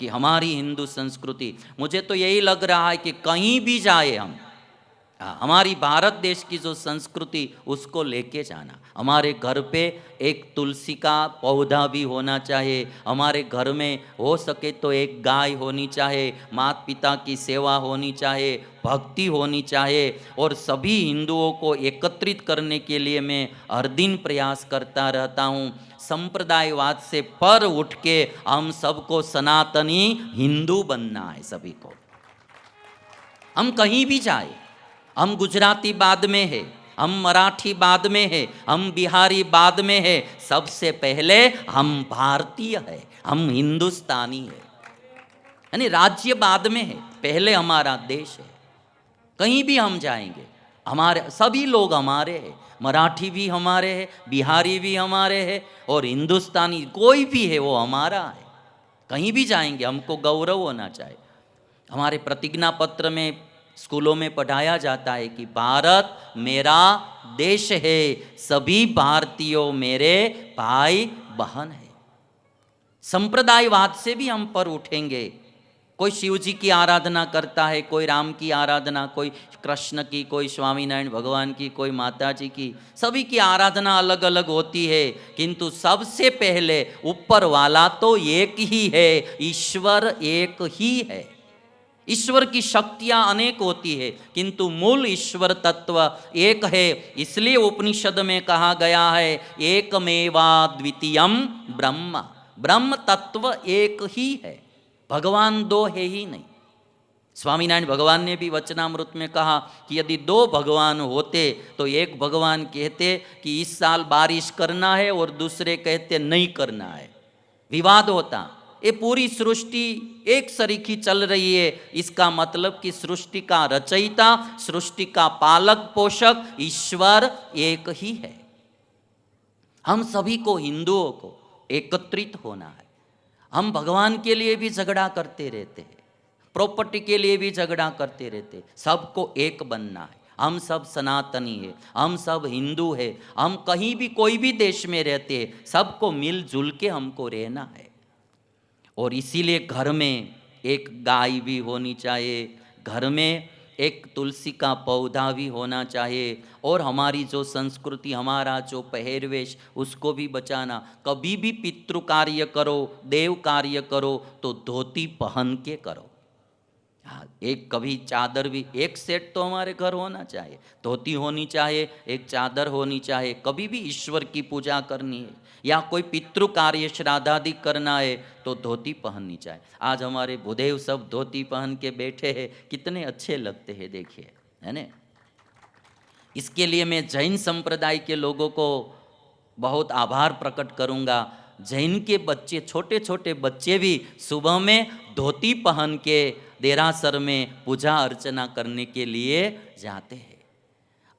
कि हमारी हिंदू संस्कृति, मुझे तो यही लग रहा है कि कहीं भी जाए हम, हमारी भारत देश की जो संस्कृति उसको लेके जाना। हमारे घर पे एक तुलसी का पौधा भी होना चाहिए, हमारे घर में हो सके तो एक गाय होनी चाहिए, माता पिता की सेवा होनी चाहिए, भक्ति होनी चाहिए। और सभी हिंदुओं को एकत्रित करने के लिए मैं हर दिन प्रयास करता रहता हूँ। संप्रदायवाद से पर उठ के हम सबको सनातनी हिंदू बनना है सभी को। हम कहीं भी जाए, हम गुजराती बाद में है, हम मराठी बाद में है, हम बिहारी बाद में है, सबसे पहले हम भारतीय है, हम हिंदुस्तानी है। यानी राज्य बाद में है, पहले हमारा देश है। कहीं भी हम जाएंगे हमारे सभी लोग हमारे हैं, मराठी भी हमारे हैं, बिहारी भी हमारे हैं, और हिंदुस्तानी कोई भी है वो हमारा है। कहीं भी जाएंगे हमको गौरव होना चाहिए। हमारे प्रतिज्ञा पत्र में स्कूलों में पढ़ाया जाता है कि भारत मेरा देश है, सभी भारतीयों मेरे भाई बहन है। संप्रदायवाद से भी हम पर उठेंगे। कोई शिव जी की आराधना करता है, कोई राम की आराधना, कोई कृष्ण की, कोई स्वामीनारायण भगवान की, कोई माता जी की, सभी की आराधना अलग अलग होती है, किंतु सबसे पहले ऊपर वाला तो एक ही है, ईश्वर एक ही है। ईश्वर की शक्तियां अनेक होती है किंतु मूल ईश्वर तत्व एक है। इसलिए उपनिषद में कहा गया है एकमेवा द्वितीयम ब्रह्म, ब्रह्म तत्व एक ही है, भगवान दो है ही नहीं। स्वामीनारायण भगवान ने भी वचनामृत में कहा कि यदि दो भगवान होते तो एक भगवान कहते कि इस साल बारिश करना है और दूसरे कहते नहीं करना है, विवाद होता। ये पूरी सृष्टि एक सरीखी चल रही है, इसका मतलब कि सृष्टि का रचयिता, सृष्टि का पालक पोषक ईश्वर एक ही है। हम सभी को हिंदुओं को एकत्रित होना है। हम भगवान के लिए भी झगड़ा करते रहते हैं, प्रॉपर्टी के लिए भी झगड़ा करते रहते हैं, सबको एक बनना है। हम सब सनातनी है, हम सब हिंदू है, हम कहीं भी कोई भी देश में रहते हैं, सबको मिलजुल के हमको रहना है। और इसीलिए घर में एक गाय भी होनी चाहिए, घर में एक तुलसी का पौधा भी होना चाहिए, और हमारी जो संस्कृति, हमारा जो पहरवेश, उसको भी बचाना। कभी भी पितृ कार्य करो, देव कार्य करो तो धोती पहन के करो। एक कभी चादर भी, एक सेट तो हमारे घर होना चाहिए, धोती होनी चाहिए, एक चादर होनी चाहिए। कभी भी ईश्वर की पूजा करनी है या कोई पितृ कार्य श्राद्धादि करना है तो धोती पहननी चाहिए। आज हमारे भूदेव सब धोती पहन के बैठे हैं, कितने अच्छे लगते हैं, देखिए, है ना। इसके लिए मैं जैन संप्रदाय के लोगों को बहुत आभार प्रकट करूंगा। जैन के बच्चे, छोटे छोटे बच्चे भी सुबह में धोती पहन के देरासर में पूजा अर्चना करने के लिए जाते हैं।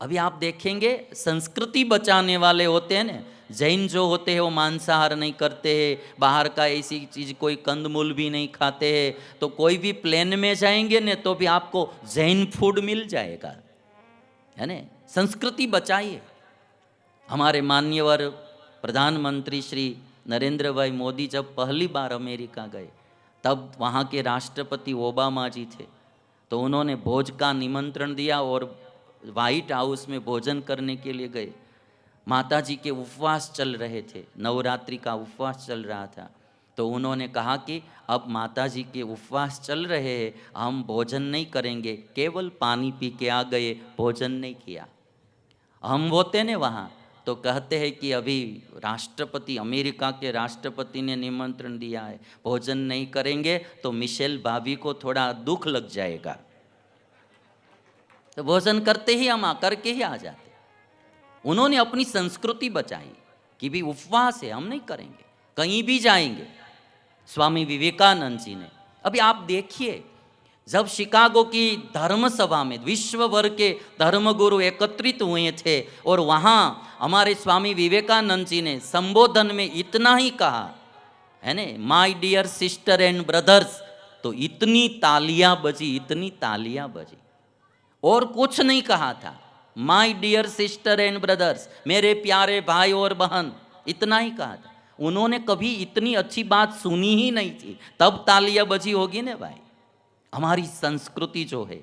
अभी आप देखेंगे संस्कृति बचाने वाले होते हैं ना, जैन जो होते हैं वो मांसाहार नहीं करते हैं, बाहर का ऐसी चीज़ कोई कंदमूल भी नहीं खाते हैं। तो कोई भी प्लेन में जाएंगे ना तो भी आपको जैन फूड मिल जाएगा, है ना। संस्कृति बचाइए। हमारे माननीय प्रधानमंत्री श्री नरेंद्र भाई मोदी जब पहली बार अमेरिका गए तब वहाँ के राष्ट्रपति ओबामा जी थे, तो उन्होंने भोज का निमंत्रण दिया और वाइट हाउस में भोजन करने के लिए गए। माता जी के उपवास चल रहे थे, नवरात्रि का उपवास चल रहा था, तो उन्होंने कहा कि अब माता जी के उपवास चल रहे हैं, हम भोजन नहीं करेंगे, केवल पानी पी के आ गए, भोजन नहीं किया। हम होते ने वहाँ तो कहते हैं कि अभी राष्ट्रपति, अमेरिका के राष्ट्रपति ने निमंत्रण दिया है, भोजन नहीं करेंगे तो मिशेल भाभी को थोड़ा दुख लग जाएगा। तो भोजन करते ही हम करके ही आ जाते। उन्होंने अपनी संस्कृति बचाई कि भी उपवास है, हम नहीं करेंगे, कहीं भी जाएंगे। स्वामी विवेकानंद जी ने, अभी आप देखिए, जब शिकागो की धर्म सभा में विश्व भर के धर्मगुरु एकत्रित हुए थे और वहाँ हमारे स्वामी विवेकानंद जी ने संबोधन में इतना ही कहा, है ने, my dear sister and brothers, तो इतनी तालियां बजी, इतनी तालियां बजी, और कुछ नहीं कहा था। My dear sister and brothers, मेरे प्यारे भाई और बहन, इतना ही कहा था। उन्होंने कभी इतनी अच्छी बात सुनी ही नहीं थी, तब तालियां बजी होगी ना भाई। हमारी संस्कृति जो है,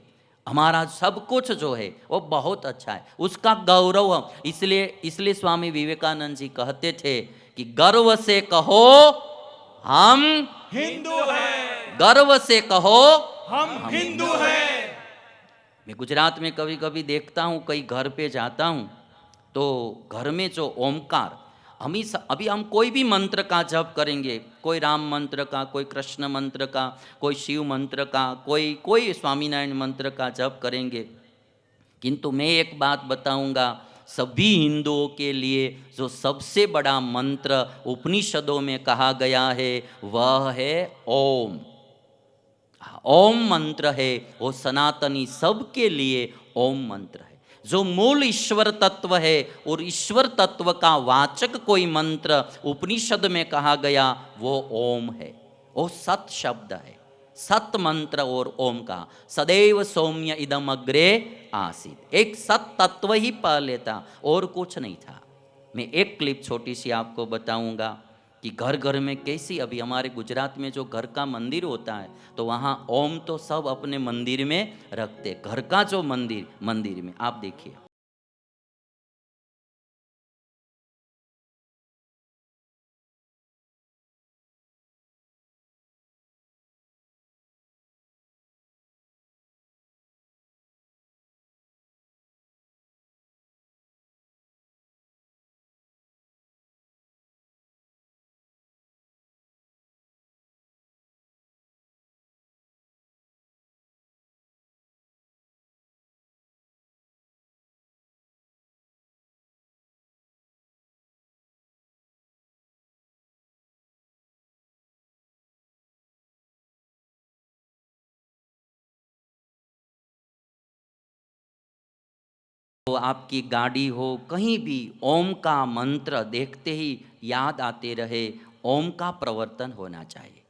हमारा सब कुछ जो है वो बहुत अच्छा है, उसका गौरव हम इसलिए इसलिए स्वामी विवेकानंद जी कहते थे कि गर्व से कहो हम हिंदू हैं, गर्व से कहो हम हिंदू हैं। मैं गुजरात में कभी कभी देखता हूँ, कई घर पे जाता हूँ तो घर में जो ओमकार, अभी हम कोई भी मंत्र का जप करेंगे, कोई राम मंत्र का, कोई कृष्ण मंत्र का, कोई शिव मंत्र का, कोई स्वामीनारायण मंत्र का जप करेंगे, किंतु मैं एक बात बताऊंगा, सभी हिंदुओं के लिए जो सबसे बड़ा मंत्र उपनिषदों में कहा गया है वह है ओम। ओम मंत्र है, वो सनातनी सबके लिए ओम मंत्र है। जो मूल ईश्वर तत्व है और ईश्वर तत्व का वाचक कोई मंत्र उपनिषद में कहा गया वो ओम है, वो सत शब्द है, सत मंत्र। और ओम का सदैव सौम्य इदम अग्रे आसीत, एक सत तत्व ही पहले था और कुछ नहीं था। मैं एक क्लिप छोटी सी आपको बताऊंगा कि घर घर में कैसी, अभी हमारे गुजरात में जो घर का मंदिर होता है तो वहाँ ओम तो सब अपने मंदिर में रखते, घर का जो मंदिर में आप देखिए। तो आपकी गाड़ी हो, कहीं भी ओम का मंत्र देखते ही याद आते रहे, ओम का प्रवर्तन होना चाहिए।